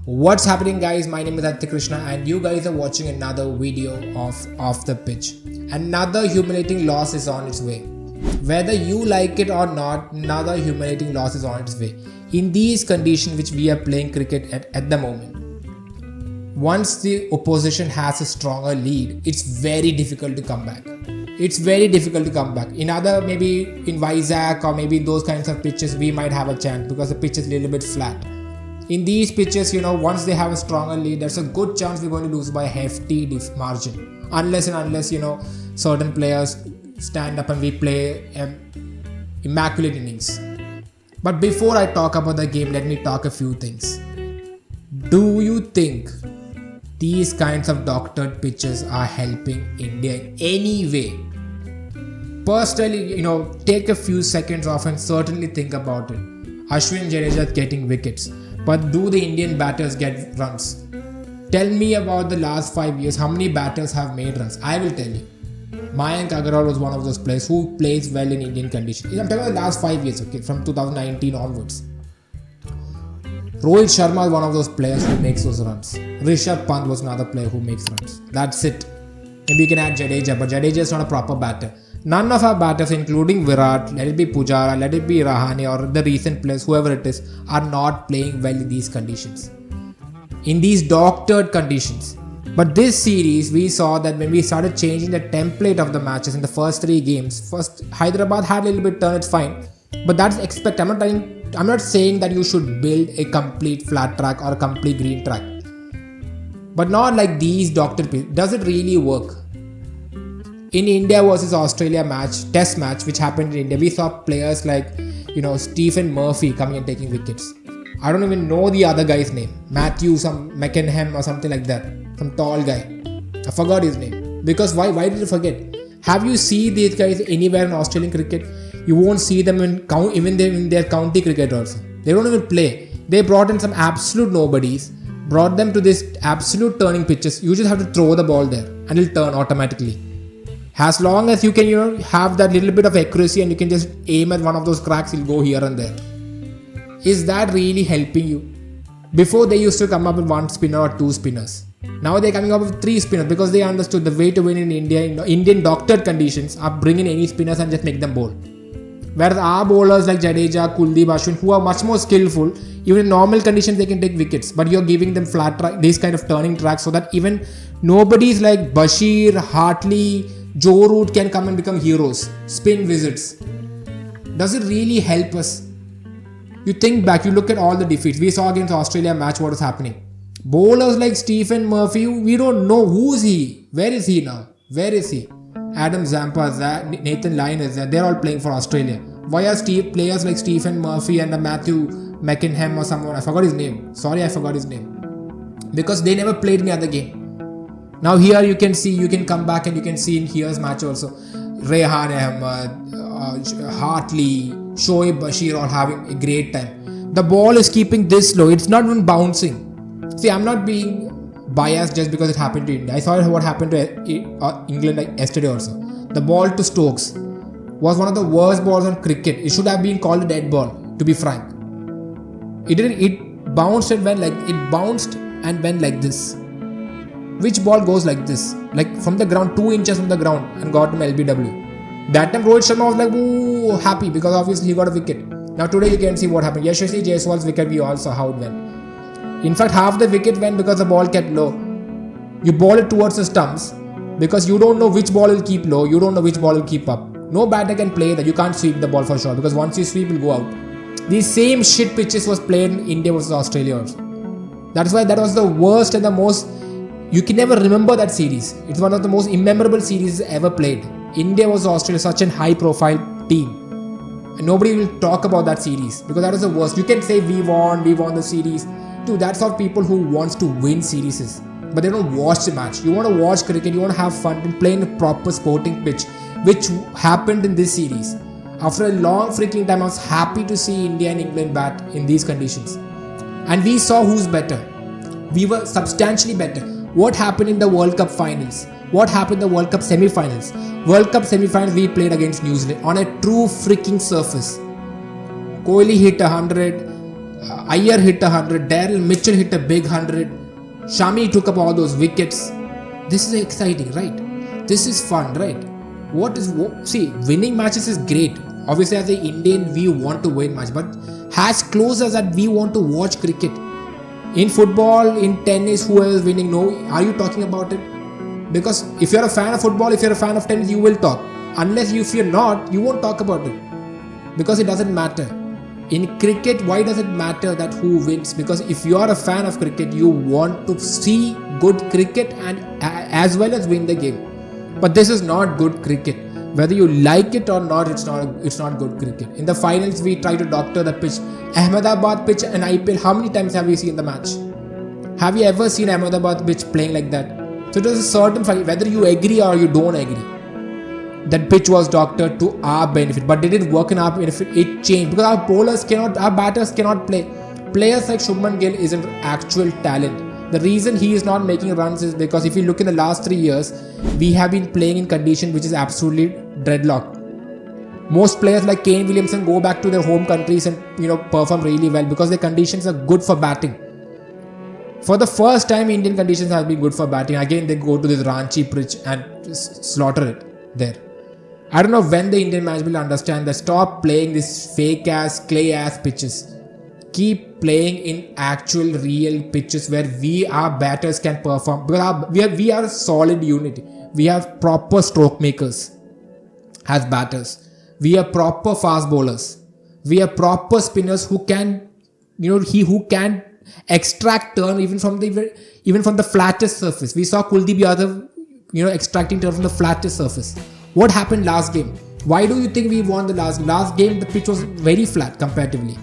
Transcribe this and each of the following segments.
What's happening, guys? My name is Krishna and you guys are watching another video of Off the Pitch. Another humiliating loss is on its way. Whether you like it or not, another humiliating loss is on its way. In these conditions which we are playing cricket at the moment, once the opposition has a stronger lead, it's very difficult to come back. It's very difficult to come back. In other, maybe in Vizag or maybe those kinds of pitches, we might have a chance because the pitch is a little bit flat. In these pitches, once they have a stronger lead, there's a good chance we're going to lose by a hefty margin. Unless, certain players stand up and we play immaculate innings. But before I talk about the game, let me talk a few things. Do you think these kinds of doctored pitches are helping India in any way? Personally, take a few seconds off and certainly think about it. Ashwin Jadeja is getting wickets, but do the Indian batters get runs? Tell me about the last 5 years, how many batters have made runs? I will tell you. Mayank Agarwal was one of those players who plays well in Indian conditions. I'm talking about the last 5 years, from 2019 onwards. Rohit Sharma is one of those players who makes those runs. Rishabh Pant was another player who makes runs. That's it. Maybe you can add Jadeja, but Jadeja is not a proper batter. None of our batters, including Virat, let it be Pujara, let it be Rahane or the recent players, whoever it is, are not playing well in these conditions. In these doctored conditions. But this series, we saw that when we started changing the template of the matches in the first 3 games, first Hyderabad had a little bit turn, it's fine. But that's expected. I'm not saying that you should build a complete flat track or a complete green track. But not like these doctored pitches. Does it really work? In India versus Australia test match, which happened in India, we saw players like, Stephen Murphy coming and taking wickets. I don't even know the other guy's name. Matthew, some McKenham or something like that. Some tall guy. I forgot his name. Because why did you forget? Have you seen these guys anywhere in Australian cricket? You won't see them even in their county cricket also. They don't even play. They brought in some absolute nobodies, brought them to this absolute turning pitches. You just have to throw the ball there and it'll turn automatically. As long as you can, have that little bit of accuracy and you can just aim at one of those cracks, you'll go here and there. Is that really helping you? Before they used to come up with 1 spinner or 2 spinners. Now they're coming up with 3 spinners because they understood the way to win in India, in Indian doctored conditions, are bring in any spinners and just make them bowl. Whereas our bowlers like Jadeja, Kuldeep, Ashwin, who are much more skillful, even in normal conditions they can take wickets. But you're giving them flat track, these kind of turning tracks, so that even nobodies like Bashir, Hartley, Joe Root can come and become heroes. Spin wizards. Does it really help us? You think back, you look at all the defeats. We saw against Australia match what was happening. Bowlers like Stephen Murphy, we don't know who's he. Where is he now? Where is he? Adam Zampa is there, Nathan Lyon is there. They're all playing for Australia. Why are players like Stephen Murphy and Matthew McKenham or someone? I forgot his name. Sorry, I forgot his name. Because they never played any other game. Now here you can come back and you can see in here's match also. Rehan Ahmed, Hartley, Shoaib Bashir all having a great time. The ball is keeping this low. It's not even bouncing. See, I'm not being biased just because it happened to India. I saw what happened to England yesterday also. The ball to Stokes was one of the worst balls on cricket. It should have been called a dead ball, to be frank. It bounced and went like this. Which ball goes like this? Like from the ground, 2 inches from the ground and got him LBW. That time Rohit Sharma was like, ooh, happy because obviously he got a wicket. Now today you can see what happened. Yashasvi Jaiswal's wicket, we all saw how it went. In fact, half the wicket went because the ball kept low. You ball it towards the stumps because you don't know which ball will keep low. You don't know which ball will keep up. No batter can play that. You can't sweep the ball for sure because once you sweep, it will go out. These same shit pitches was played in India versus Australia also. That's why that was the worst and the most... You can never remember that series. It's one of the most immemorable series ever played. India versus Australia, such a high-profile team. And nobody will talk about that series because that is the worst. You can say we won the series. Dude, that's how people who wants to win series. But they don't watch the match. You want to watch cricket, you want to have fun and play in a proper sporting pitch, which happened in this series. After a long freaking time, I was happy to see India and England bat in these conditions. And we saw who's better. We were substantially better. What happened in the World Cup finals? What happened in the World Cup semi-finals? World Cup semi-finals we played against New Zealand on a true freaking surface. Kohli hit 100. Iyer hit 100, Daryl Mitchell hit a big 100, Shami took up all those wickets. This is exciting, right? This is fun, right? See, winning matches is great. Obviously, as an Indian, we want to win match, but as close as that, we want to watch cricket. In football, in tennis, who is winning? No, are you talking about it? Because if you're a fan of football, if you're a fan of tennis, you will talk. If you're not, you won't talk about it. Because it doesn't matter. In cricket, why does it matter that who wins? Because if you are a fan of cricket, you want to see good cricket and as well as win the game. But this is not good cricket. Whether you like it or not, it's not good cricket. In the finals, we try to doctor the pitch. Ahmedabad pitch and IPL, how many times have you seen the match? Have you ever seen Ahmedabad pitch playing like that? So it was a certain fight, whether you agree or you don't agree. That pitch was doctored to our benefit, but did it work in our benefit? It changed because our batters cannot play. Players like Shubman Gill is an actual talent. The reason he is not making runs is because if you look in the last 3 years, we have been playing in condition which is absolutely dreadlock. Most players like Kane Williamson go back to their home countries and perform really well because their conditions are good for batting. For the first time, Indian conditions have been good for batting. Again, they go to this Ranchi pitch and just slaughter it there. I don't know when the Indian match will understand that. Stop playing these fake ass, clay ass pitches. Keep playing in actual real pitches where our batters can perform. Because we are a solid unit. We have proper stroke makers as batters. We are proper fast bowlers. We are proper spinners who can, who can extract turn even from the flattest surface. We saw Kuldeep Yadav, extracting turn from the flattest surface. What happened last game? Why do you think we won the last game? The pitch was very flat comparatively.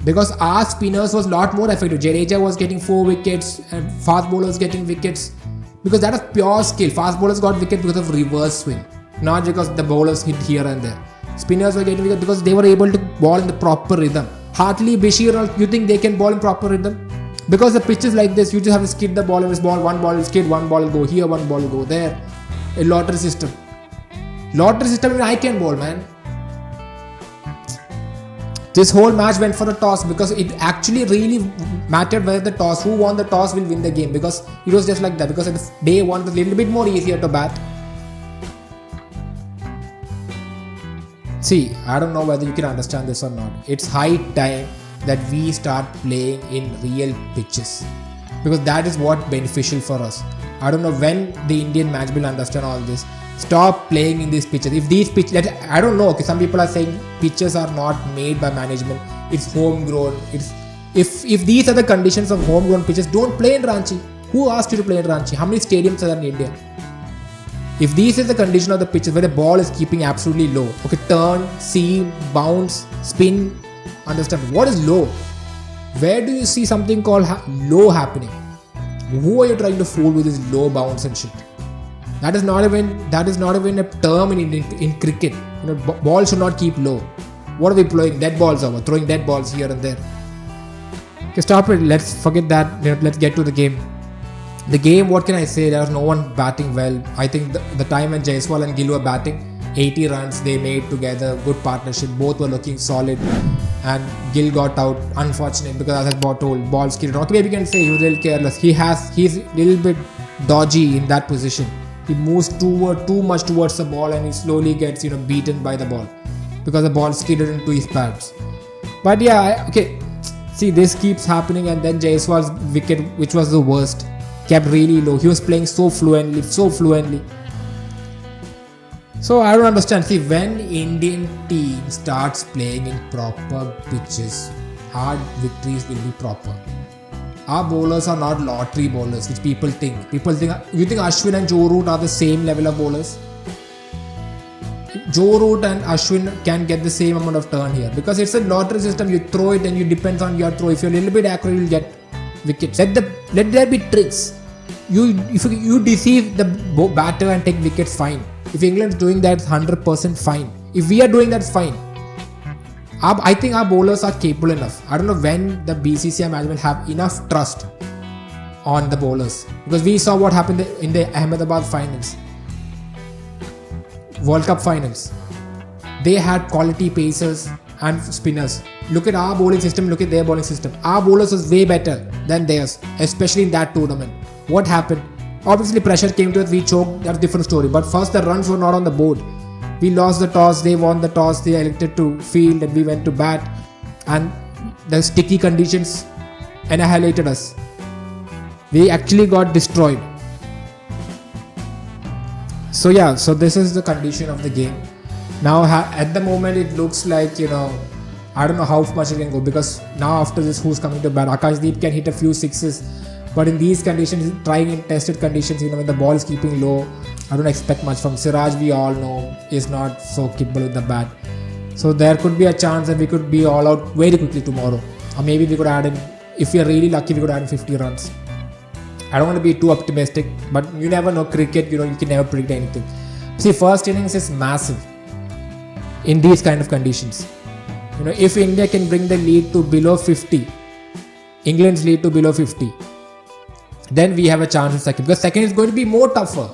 Because our spinners was a lot more effective. Jadeja was getting 4 wickets and fast bowlers getting wickets. Because that is pure skill. Fast bowlers got wicket because of reverse swing. Not because the bowlers hit here and there. Spinners were getting wicket because they were able to ball in the proper rhythm. Hartley, Bashir, you think they can ball in proper rhythm? Because the pitch is like this, you just have to skid the ball and one ball will skid, one ball will go here, one ball will go there. A lottery system. Lottery system, I can bowl, man. This whole match went for a toss because it actually really mattered whether the toss, who won the toss will win the game, because it was just like that. Because at the day one was a little bit more easier to bat. See, I don't know whether you can understand this or not. It's high time that we start playing in real pitches, because that is what beneficial for us. I don't know when the Indian match will understand all this. Stop playing in these pitches. If these pitches, I don't know. Okay, some people are saying pitches are not made by management. It's homegrown. If these are the conditions of homegrown pitches, don't play in Ranchi. Who asked you to play in Ranchi? How many stadiums are there in India? If these is the condition of the pitches where the ball is keeping absolutely low, okay, turn, seam, bounce, spin, understand what is low. Where do you see something called low happening? Who are you trying to fool with this low bounce and shit? That is not even a term in cricket. Ball should not keep low. What are we playing? Dead balls over, throwing dead balls here and there. Okay, stop it. Let's forget that. Let's get to the game. The game, what can I say? There was no one batting well. I think the time when Jaiswal and Gill were batting, 80 runs they made together, good partnership. Both were looking solid, and Gill got out. Unfortunate, because as I told, ball skidded. Okay, maybe you can say he was a little careless. He's a little bit dodgy in that position. He moves too much towards the ball, and he slowly gets beaten by the ball because the ball skidded into his pads. But yeah, okay. See, this keeps happening, and then Jaiswal's wicket, which was the worst, kept really low. He was playing so fluently. So I don't understand. See, when Indian team starts playing in proper pitches, our victories will be proper. Our bowlers are not lottery bowlers, which people think. You think Ashwin and Joe Root are the same level of bowlers? Joe Root and Ashwin can get the same amount of turn here because it's a lottery system. You throw it and you depends on your throw. If you're a little bit accurate, you'll get wickets. Let there be tricks. If you deceive the batter and take wickets, fine. If England is doing that, it's 100% fine. If we are doing that, it's fine. I think our bowlers are capable enough. I don't know when the BCCI management have enough trust on the bowlers, because we saw what happened in the Ahmedabad finals, World Cup finals. They had quality pacers and spinners. Look at our bowling system, look at their bowling system. Our bowlers was way better than theirs, especially in that tournament. What happened? Obviously pressure came to us, we choked, that's a different story. But first the runs were not on the board. We lost the toss, they won the toss, they elected to field and we went to bat. And the sticky conditions annihilated us. We actually got destroyed. So yeah, so this is the condition of the game. Now at the moment it looks like, I don't know how much it can go, because now after this, who's coming to bat? Akashdeep can hit a few sixes, but in these conditions, trying in tested conditions, when the ball is keeping low, I don't expect much from Siraj. We all know is not so capable with the bat. So there could be a chance that we could be all out very quickly tomorrow, or maybe we could add in, if we are really lucky, we could add in 50 runs. I don't want to be too optimistic, but you never know. Cricket, you can never predict anything. See, first innings is massive in these kind of conditions. If India can bring the lead to below 50, England's lead to below 50, then we have a chance in second, because second is going to be more tougher.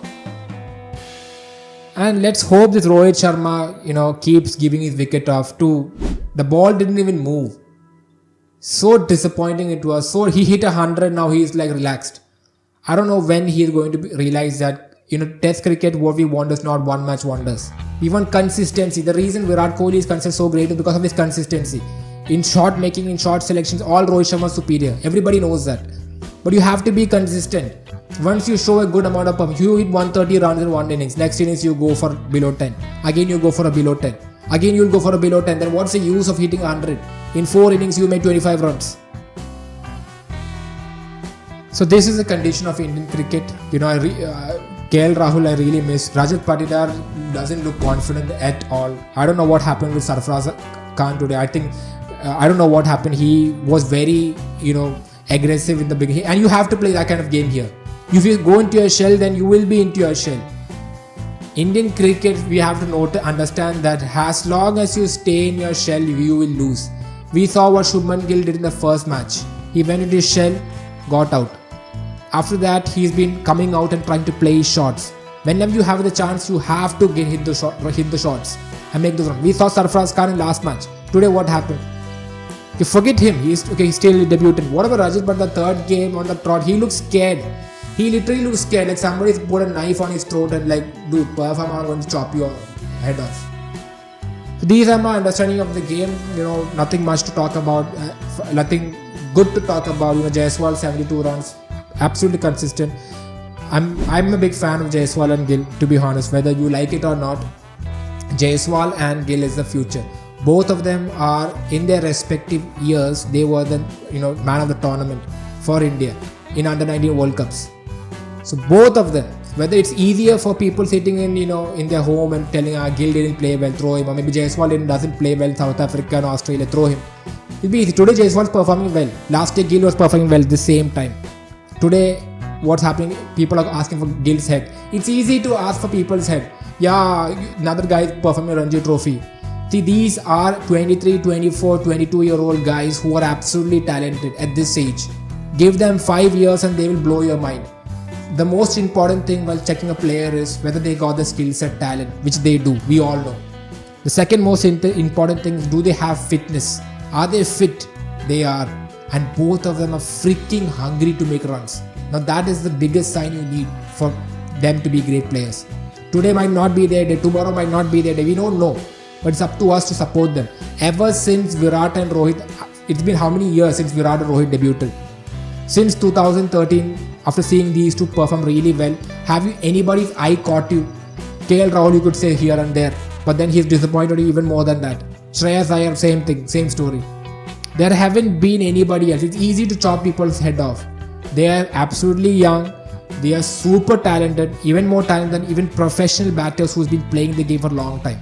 And let's hope this Rohit Sharma, keeps giving his wicket off too. The ball didn't even move. So disappointing it was. So he hit 100, now he is like relaxed. I don't know when he is going to realize that, test cricket, what we want is not one match wonders. We want consistency. The reason Virat Kohli is considered so great is because of his consistency. In shot making, in shot selections, all Rohit Sharma is superior. Everybody knows that. But you have to be consistent. Once you show a good amount of performance, you hit 130 runs in one innings. Next innings you go for below 10. Again you go for a below 10. Again you'll go for a below 10. Then what's the use of hitting 100? In 4 innings you make 25 runs. So this is the condition of Indian cricket. KL Rahul I really miss. Rajat Patidar doesn't look confident at all. I don't know what happened with Sarfaraz Khan today. I don't know what happened. He was very, aggressive in the beginning. And you have to play that kind of game here. If you go into your shell, then you will be into your shell. Indian cricket, we have to understand that as long as you stay in your shell, you will lose. We saw what Shubman Gill did in the first match. He went into his shell, got out. After that, he's been coming out and trying to play his shots. Whenever you have the chance, you have to hit the shots and make those runs. We saw Sarfaraz Khan in last match. Today, what happened? You forget him. He's still debutant. What about Rajat? But the third game on the trot, he looks scared. He literally looks scared. Like somebody's put a knife on his throat and dude, perform, I'm going to chop your head off. So these are my understanding of the game. Nothing much to talk about. Nothing good to talk about. Jaiswal 72 runs. Absolutely consistent. I'm a big fan of Jaiswal and Gill, to be honest. Whether you like it or not, Jaiswal and Gill is the future. Both of them are, in their respective years, they were the man of the tournament for India in under 19 World Cups. So both of them, whether it's easier for people sitting in their home and telling Gill didn't play well, throw him, or maybe Jaiswal doesn't play well, South Africa and Australia, throw him. It'll be easy. Today Jaiswal is performing well. Last year Gill was performing well at the same time. Today, what's happening? People are asking for Gill's head. It's easy to ask for people's head. Yeah, another guy is performing a Ranji Trophy. See, these are 23, 24, 22-year-old guys who are absolutely talented at this age. Give them 5 years and they will blow your mind. The most important thing while checking a player is whether they got the skill set, talent, which they do. We all know. The second most important thing is, do they have fitness? Are they fit? They are. And both of them are freaking hungry to make runs. Now that is the biggest sign you need for them to be great players. Today might not be their day, tomorrow might not be their day, we don't know. But it's up to us to support them. Ever since Virat and Rohit, it's been how many years since Virat and Rohit debuted? Since 2013, after seeing these two perform really well, have you anybody's eye caught you? KL Rahul you could say here and there, but then he's disappointed you even more than that. Shreyas Iyer, same thing, same story. There haven't been anybody else. It's easy to chop people's head off. They are absolutely young. They are super talented, even more talented than even professional batters who's been playing the game for a long time.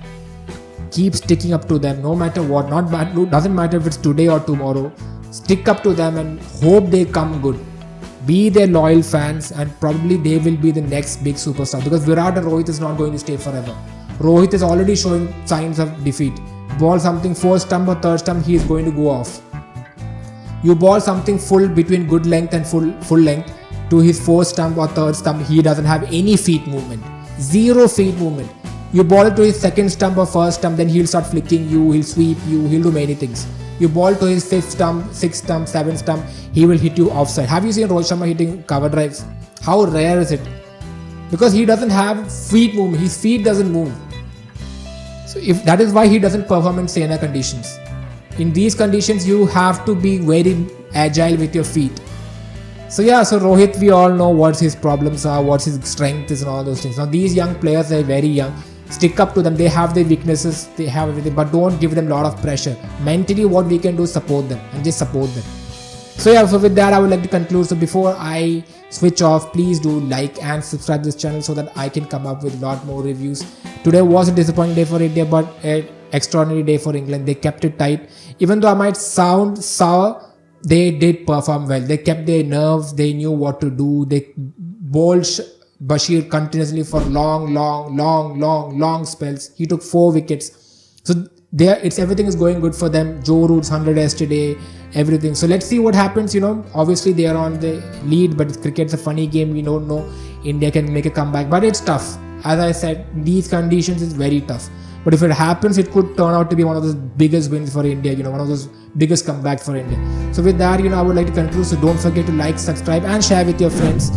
Keep sticking up to them no matter what. Doesn't matter if it's today or tomorrow. Stick up to them and hope they come good. Be their loyal fans and probably they will be the next big superstar, because Virat and Rohit is not going to stay forever. Rohit is already showing signs of defeat. Ball something 4th stump or 3rd stump, he is going to go off. You ball something full between good length and full length to his 4th stump or 3rd stump, he doesn't have any feet movement. Zero feet movement. You ball it to his second stump or first stump, then he'll start flicking you, he'll sweep you, he'll do many things. You ball to his fifth stump, sixth stump, seventh stump, he will hit you offside. Have you seen Rohit Sharma hitting cover drives? How rare is it? Because he doesn't have feet movement, his feet doesn't move. So if that is why he doesn't perform in saner conditions. In these conditions, you have to be very agile with your feet. So Rohit, we all know what his problems are, what his strength is and all those things. Now these young players, they're very young. Stick up to them. They have their weaknesses, they have everything, but don't give them a lot of pressure. Mentally, what we can do is support them and just support them. So with that, I would like to conclude. So before I switch off, please do like and subscribe this channel so that I can come up with a lot more reviews. Today was a disappointing day for India, but an extraordinary day for England. They kept it tight. Even though I might sound sour, they did perform well. They kept their nerves. They knew what to do. They bowled Bashir continuously for long spells. He took 4 wickets. So everything is going good for them. Joe Root's 100 yesterday, everything. So let's see what happens. Obviously they are on the lead, but cricket's a funny game. We don't know India can make a comeback, but it's tough. As I said, these conditions is very tough. But if it happens, it could turn out to be one of those biggest wins for India, one of those biggest comebacks for India. So with that, I would like to conclude. So don't forget to like, subscribe and share with your friends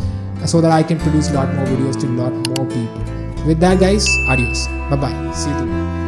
so that I can produce a lot more videos to a lot more people. With that, guys, adios. Bye-bye. See you tomorrow.